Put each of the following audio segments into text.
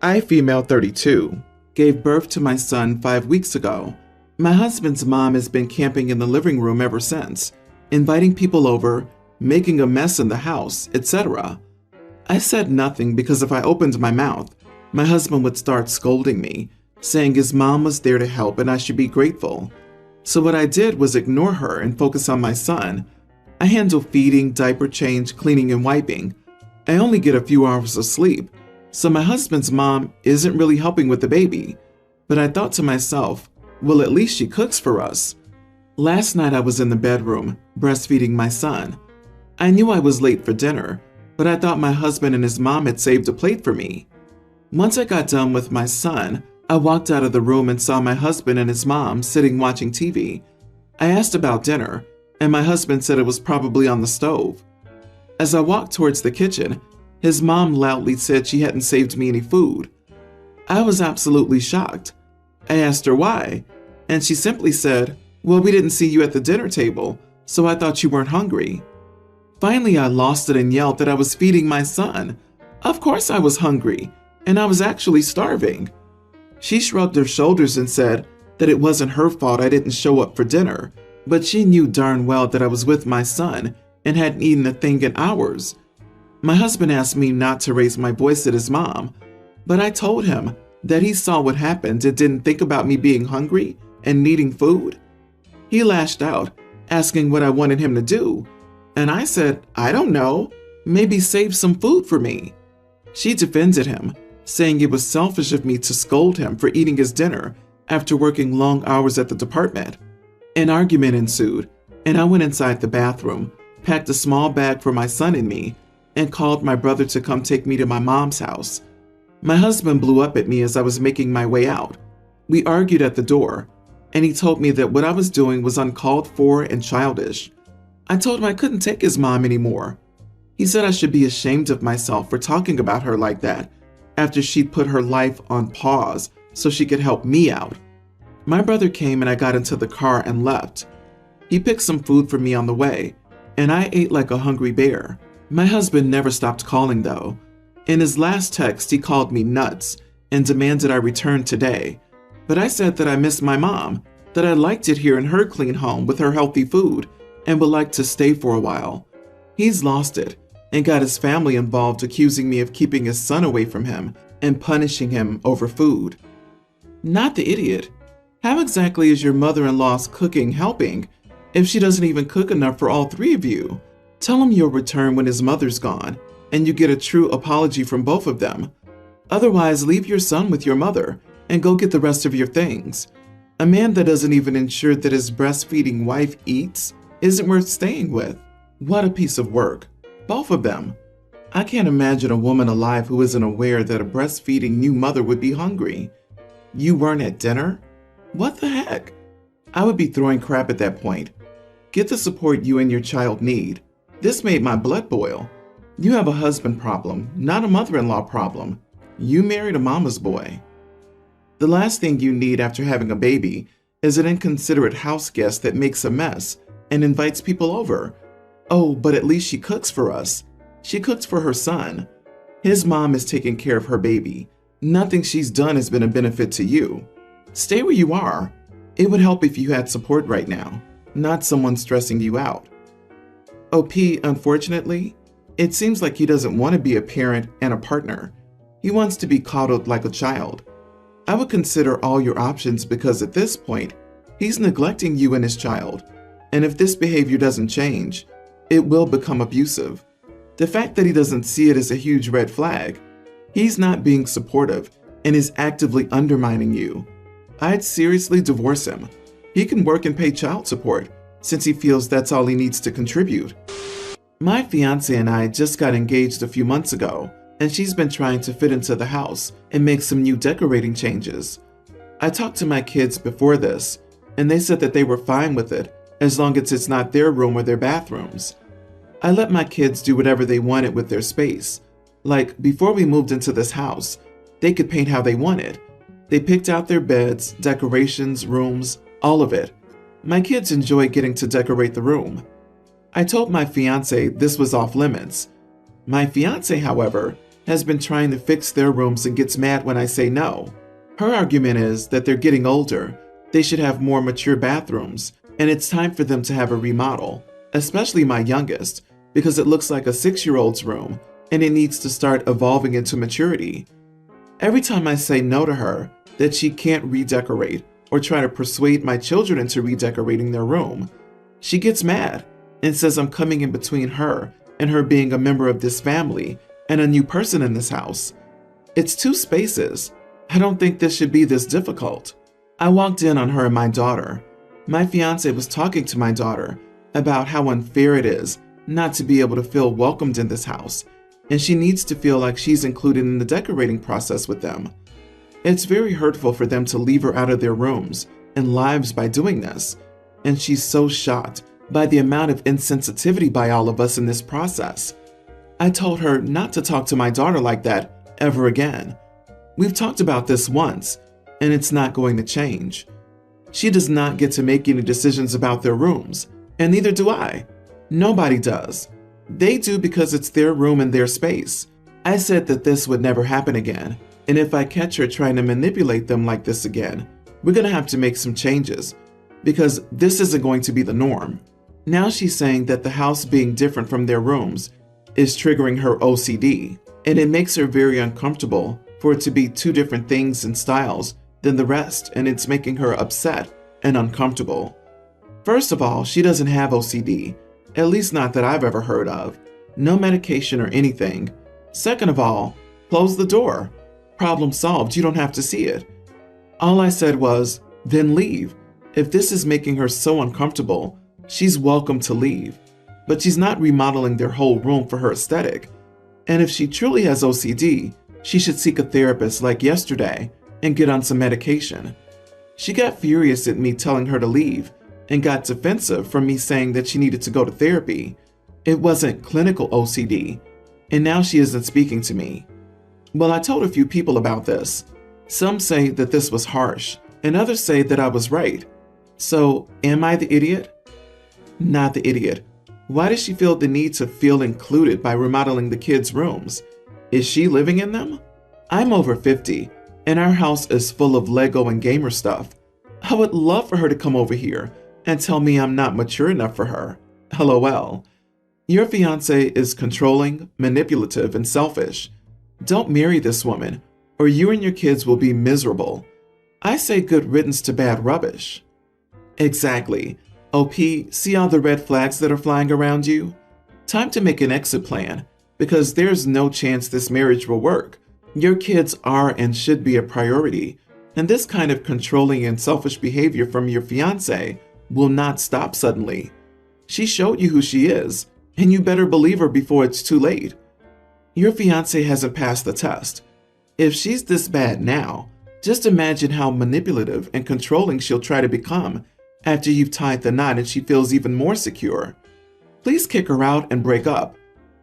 I, female 32, gave birth to my son 5 weeks ago. My husband's mom has been camping in the living room ever since, inviting people over, making a mess in the house, etc. I said nothing because if I opened my mouth, my husband would start scolding me, saying his mom was there to help and I should be grateful. So what I did was ignore her and focus on my son. I handle feeding, diaper change, cleaning, and wiping. I only get a few hours of sleep, so my husband's mom isn't really helping with the baby. But I thought to myself, well, at least she cooks for us. Last night I was in the bedroom, breastfeeding my son. I knew I was late for dinner, but I thought my husband and his mom had saved a plate for me. Once I got done with my son, I walked out of the room and saw my husband and his mom sitting watching TV. I asked about dinner, and my husband said it was probably on the stove. As I walked towards the kitchen, his mom loudly said she hadn't saved me any food. I was absolutely shocked. I asked her why, and she simply said, well, we didn't see you at the dinner table, so I thought you weren't hungry. Finally, I lost it and yelled that I was feeding my son. Of course I was hungry, and I was actually starving. She shrugged her shoulders and said that it wasn't her fault I didn't show up for dinner, but she knew darn well that I was with my son and hadn't eaten a thing in hours. My husband asked me not to raise my voice at his mom, but I told him that he saw what happened and didn't think about me being hungry and needing food. He lashed out, asking what I wanted him to do, and I said, I don't know, maybe save some food for me. She defended him, saying it was selfish of me to scold him for eating his dinner after working long hours at the department. An argument ensued, and I went inside the bathroom, packed a small bag for my son and me, and called my brother to come take me to my mom's house. My husband blew up at me as I was making my way out. We argued at the door, and he told me that what I was doing was uncalled for and childish. I told him I couldn't take his mom anymore. He said I should be ashamed of myself for talking about her like that after she'd put her life on pause so she could help me out. My brother came and I got into the car and left. He picked some food for me on the way, and I ate like a hungry bear. My husband never stopped calling though. In his last text, he called me nuts and demanded I return today. But I said that I missed my mom, that I liked it here in her clean home with her healthy food, and would like to stay for a while. He's lost it and got his family involved, accusing me of keeping his son away from him and punishing him over food. Not the idiot. How exactly is your mother-in-law's cooking helping if she doesn't even cook enough for all three of you? Tell him you'll return when his mother's gone, and you get a true apology from both of them. Otherwise, leave your son with your mother and go get the rest of your things. A man that doesn't even ensure that his breastfeeding wife eats isn't worth staying with. What a piece of work. Both of them. I can't imagine a woman alive who isn't aware that a breastfeeding new mother would be hungry. You weren't at dinner? What the heck? I would be throwing crap at that point. Get the support you and your child need. This made my blood boil. You have a husband problem, not a mother-in-law problem. You married a mama's boy. The last thing you need after having a baby is an inconsiderate house guest that makes a mess and invites people over. Oh, but at least she cooks for us. She cooks for her son. His mom is taking care of her baby. Nothing she's done has been a benefit to you. Stay where you are. It would help if you had support right now, not someone stressing you out. OP, unfortunately, it seems like he doesn't want to be a parent and a partner. He wants to be coddled like a child. I would consider all your options because at this point, he's neglecting you and his child. And if this behavior doesn't change, it will become abusive. The fact that he doesn't see it as a huge red flag. He's not being supportive and is actively undermining you. I'd seriously divorce him. He can work and pay child support since he feels that's all he needs to contribute. My fiance and I just got engaged a few months ago, and she's been trying to fit into the house and make some new decorating changes. I talked to my kids before this, and they said that they were fine with it as long as it's not their room or their bathrooms. I let my kids do whatever they wanted with their space. Like, before we moved into this house, they could paint how they wanted. They picked out their beds, decorations, rooms, all of it. My kids enjoy getting to decorate the room. I told my fiance this was off limits. My fiance, however, has been trying to fix their rooms and gets mad when I say no. Her argument is that they're getting older, they should have more mature bathrooms, and it's time for them to have a remodel, especially my youngest, because it looks like a 6-year-old's room and it needs to start evolving into maturity. Every time I say no to her that she can't redecorate or try to persuade my children into redecorating their room, she gets mad and says I'm coming in between her and her being a member of this family and a new person in this house. It's 2 spaces. I don't think this should be this difficult. I walked in on her and my daughter. My fiance was talking to my daughter about how unfair it is not to be able to feel welcomed in this house, and she needs to feel like she's included in the decorating process with them. It's very hurtful for them to leave her out of their rooms and lives by doing this, and she's so shocked by the amount of insensitivity by all of us in this process. I told her not to talk to my daughter like that ever again. We've talked about this once, and it's not going to change. She does not get to make any decisions about their rooms, and neither do I. Nobody does. They do because it's their room and their space. I said that this would never happen again, and if I catch her trying to manipulate them like this again, we're going to have to make some changes, because this isn't going to be the norm. Now she's saying that the house being different from their rooms is triggering her OCD, and it makes her very uncomfortable for it to be 2 different things and styles than the rest, and it's making her upset and uncomfortable. First of all, she doesn't have OCD, at least not that I've ever heard of. No medication or anything. Second of all, close the door. Problem solved, you don't have to see it. All I said was, then leave. If this is making her so uncomfortable, she's welcome to leave. But she's not remodeling their whole room for her aesthetic. And if she truly has OCD, she should seek a therapist like yesterday and get on some medication. She got furious at me telling her to leave and got defensive from me saying that she needed to go to therapy. It wasn't clinical OCD, and now she isn't speaking to me. Well, I told a few people about this. Some say that this was harsh, and others say that I was right. So, am I the idiot? Not the idiot. Why does she feel the need to feel included by remodeling the kids' rooms? Is she living in them? I'm over 50, and our house is full of Lego and gamer stuff. I would love for her to come over here and tell me I'm not mature enough for her. LOL. Your fiance is controlling, manipulative, and selfish. Don't marry this woman, or you and your kids will be miserable. I say good riddance to bad rubbish. Exactly. OP, see all the red flags that are flying around you? Time to make an exit plan, because there's no chance this marriage will work. Your kids are and should be a priority, and this kind of controlling and selfish behavior from your fiance will not stop suddenly. She showed you who she is, and you better believe her before it's too late. Your fiance hasn't passed the test. If she's this bad now, just imagine how manipulative and controlling she'll try to become after you've tied the knot and she feels even more secure. Please kick her out and break up.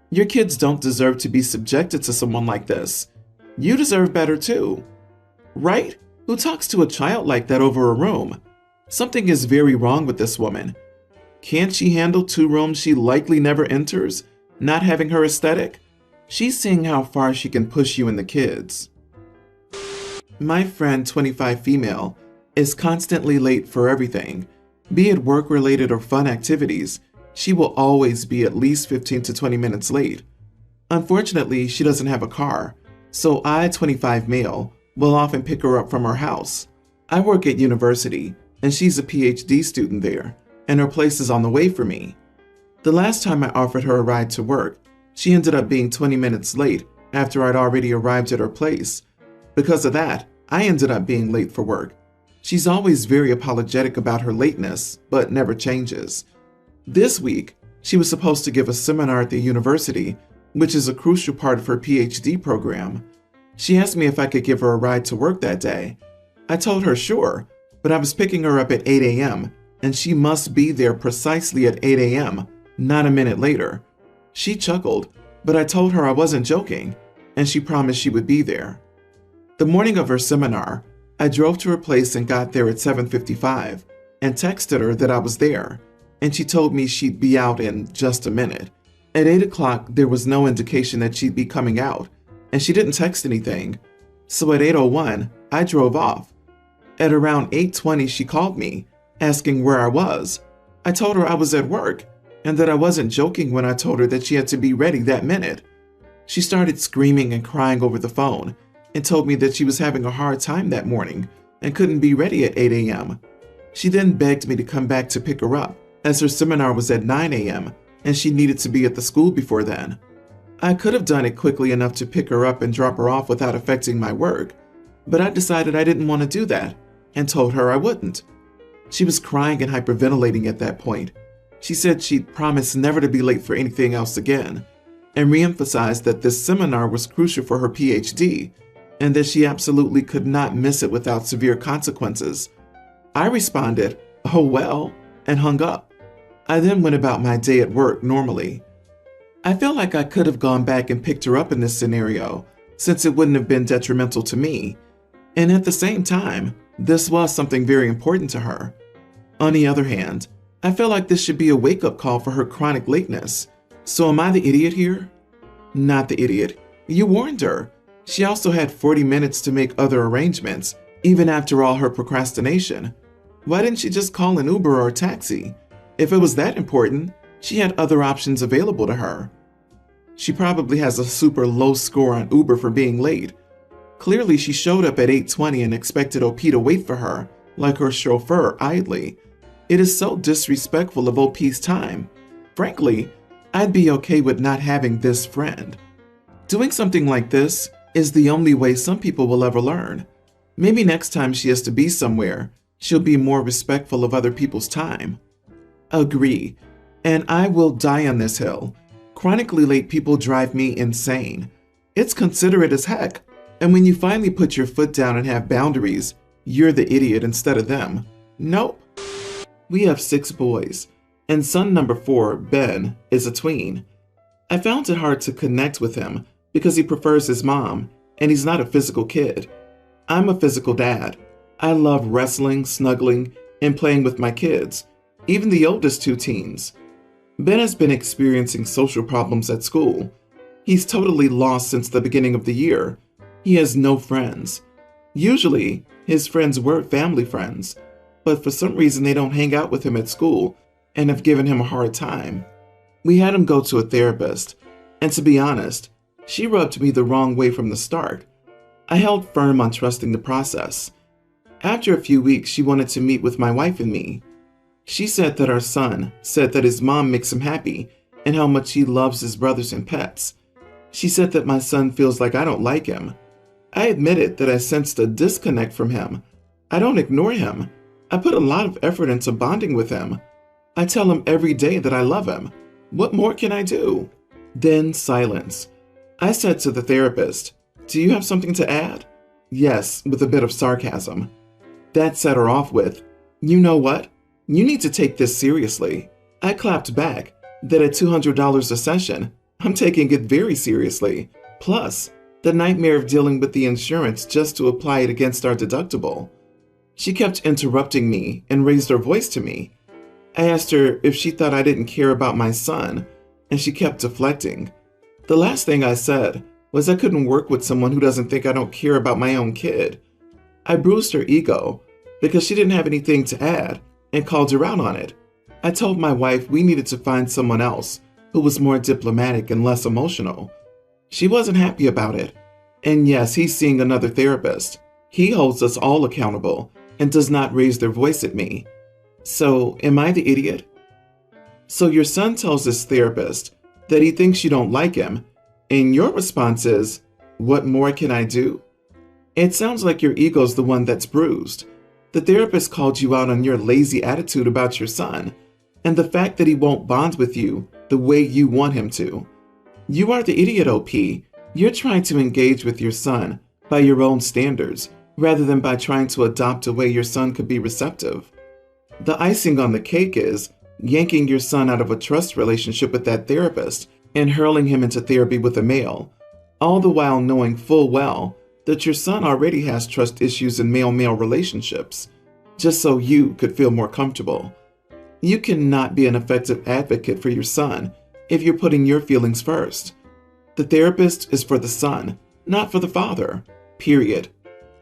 Your kids don't deserve to be subjected to someone like this. You deserve better too. Right? Who talks to a child like that over a room? Something is very wrong with this woman. Can't she handle 2 rooms she likely never enters, not having her aesthetic? She's seeing how far she can push you and the kids. My friend, 25 female, is constantly late for everything. Be it work-related or fun activities, she will always be at least 15 to 20 minutes late. Unfortunately, she doesn't have a car, so I, 25 male, will often pick her up from her house. I work at university, and she's a PhD student there, and her place is on the way for me. The last time I offered her a ride to work, she ended up being 20 minutes late after I'd already arrived at her place. Because of that, I ended up being late for work. She's always very apologetic about her lateness, but never changes. This week, she was supposed to give a seminar at the university, which is a crucial part of her PhD program. She asked me if I could give her a ride to work that day. I told her sure, but I was picking her up at 8 a.m., and she must be there precisely at 8 a.m., not a minute later. She chuckled, but I told her I wasn't joking, and she promised she would be there. The morning of her seminar, I drove to her place and got there at 7:55 and texted her that I was there, and she told me she'd be out in just a minute. At 8 o'clock, there was no indication that she'd be coming out, and she didn't text anything. So at 8:01, I drove off. At around 8:20, she called me, asking where I was. I told her I was at work, and that I wasn't joking when I told her that she had to be ready that minute. She started screaming and crying over the phone, and told me that she was having a hard time that morning and couldn't be ready at 8 a.m. She then begged me to come back to pick her up, as her seminar was at 9 a.m. and she needed to be at the school before then. I could have done it quickly enough to pick her up and drop her off without affecting my work, but I decided I didn't want to do that and told her I wouldn't. She was crying and hyperventilating at that point. She said she'd promised never to be late for anything else again, and reemphasized that this seminar was crucial for her PhD and that she absolutely could not miss it without severe consequences. I responded, "Oh well," and hung up. I then went about my day at work normally. I feel like I could have gone back and picked her up in this scenario, since it wouldn't have been detrimental to me. And at the same time, this was something very important to her. On the other hand, I feel like this should be a wake-up call for her chronic lateness. So am I the idiot here? Not the idiot. You warned her. She also had 40 minutes to make other arrangements, even after all her procrastination. Why didn't she just call an Uber or a taxi? If it was that important, she had other options available to her. She probably has a super low score on Uber for being late. Clearly, she showed up at 8:20 and expected OP to wait for her, like her chauffeur, idly. It is so disrespectful of OP's time. Frankly, I'd be okay with not having this friend. Doing something like this is the only way some people will ever learn. Maybe next time she has to be somewhere, she'll be more respectful of other people's time. Agree, and I will die on this hill. Chronically late people drive me insane. It's considerate as heck, and when you finally put your foot down and have boundaries, you're the idiot instead of them. Nope. We have 6 boys, and son number 4, Ben, is a tween. I found it hard to connect with him because he prefers his mom, and he's not a physical kid. I'm a physical dad. I love wrestling, snuggling, and playing with my kids, even the oldest 2 teens. Ben has been experiencing social problems at school. He's totally lost since the beginning of the year. He has no friends. Usually, his friends were family friends, but for some reason they don't hang out with him at school and have given him a hard time. We had him go to a therapist, and to be honest, she rubbed me the wrong way from the start. I held firm on trusting the process. After a few weeks, she wanted to meet with my wife and me. She said that our son said that his mom makes him happy and how much he loves his brothers and pets. She said that my son feels like I don't like him. I admitted that I sensed a disconnect from him. I don't ignore him. I put a lot of effort into bonding with him. I tell him every day that I love him. What more can I do? Then silence. I said to the therapist, "Do you have something to add?" Yes, with a bit of sarcasm. That set her off with, "You know what? You need to take this seriously." I clapped back that at $200 a session, I'm taking it very seriously. Plus, the nightmare of dealing with the insurance just to apply it against our deductible. She kept interrupting me and raised her voice to me. I asked her if she thought I didn't care about my son, and she kept deflecting. The last thing I said was I couldn't work with someone who doesn't think I don't care about my own kid. I bruised her ego because she didn't have anything to add and called her out on it. I told my wife we needed to find someone else who was more diplomatic and less emotional. She wasn't happy about it. And yes, he's seeing another therapist. He holds us all accountable and does not raise their voice at me. So, am I the idiot? So your son tells his therapist that he thinks you don't like him, and your response is, "What more can I do?" It sounds like your ego's the one that's bruised. The therapist called you out on your lazy attitude about your son, and the fact that he won't bond with you the way you want him to. You are the idiot, OP. You're trying to engage with your son by your own standards, rather than by trying to adopt a way your son could be receptive. The icing on the cake is yanking your son out of a trust relationship with that therapist and hurling him into therapy with a male, all the while knowing full well that your son already has trust issues in male-male relationships, just so you could feel more comfortable. You cannot be an effective advocate for your son if you're putting your feelings first. The therapist is for the son, not for the father. Period.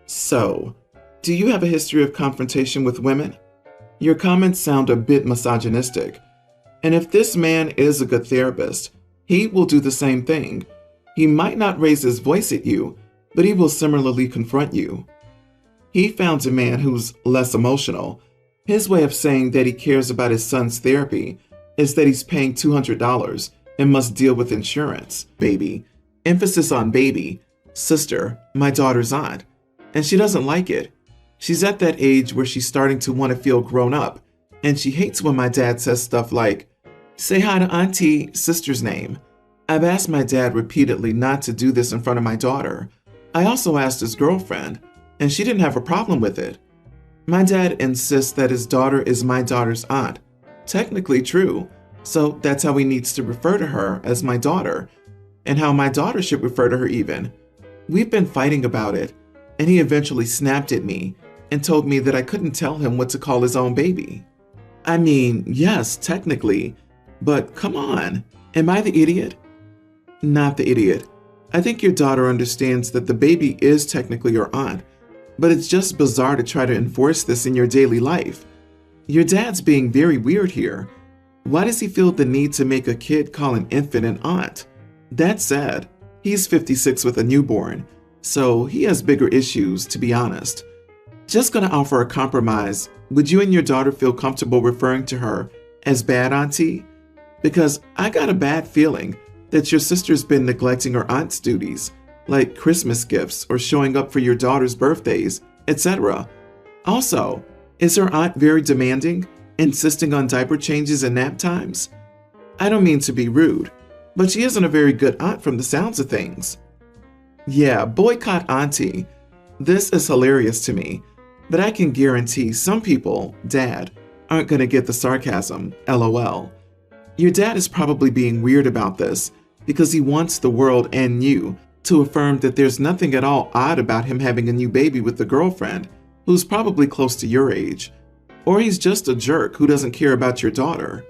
So, do you have a history of confrontation with women? Your comments sound a bit misogynistic. And if this man is a good therapist, he will do the same thing. He might not raise his voice at you, but he will similarly confront you. He found a man who's less emotional. His way of saying that he cares about his son's therapy is that he's paying $200 and must deal with insurance. Baby. Emphasis on baby. Sister, my daughter's aunt. And she doesn't like it. She's at that age where she's starting to want to feel grown up, and she hates when my dad says stuff like, "Say hi to Auntie, sister's name." I've asked my dad repeatedly not to do this in front of my daughter. I also asked his girlfriend, and she didn't have a problem with it. My dad insists that his daughter is my daughter's aunt. Technically true, so that's how he needs to refer to her, as my daughter, and how my daughter should refer to her even. We've been fighting about it, and he eventually snapped at me and told me that I couldn't tell him what to call his own baby. I mean, yes, technically, but come on, am I the idiot? Not the idiot. I think your daughter understands that the baby is technically your aunt, but it's just bizarre to try to enforce this in your daily life. Your dad's being very weird here. Why does he feel the need to make a kid call an infant an aunt? That's sad. He's 56 with a newborn, so he has bigger issues, to be honest. Just gonna offer a compromise. Would you and your daughter feel comfortable referring to her as Bad Auntie? Because I got a bad feeling that your sister's been neglecting her aunt's duties, like Christmas gifts or showing up for your daughter's birthdays, etc. Also, is her aunt very demanding, insisting on diaper changes and nap times? I don't mean to be rude, but she isn't a very good aunt from the sounds of things. Yeah, boycott Auntie. This is hilarious to me, but I can guarantee some people, Dad, aren't gonna get the sarcasm, LOL. Your dad is probably being weird about this because he wants the world and you to affirm that there's nothing at all odd about him having a new baby with a girlfriend who's probably close to your age. Or he's just a jerk who doesn't care about your daughter.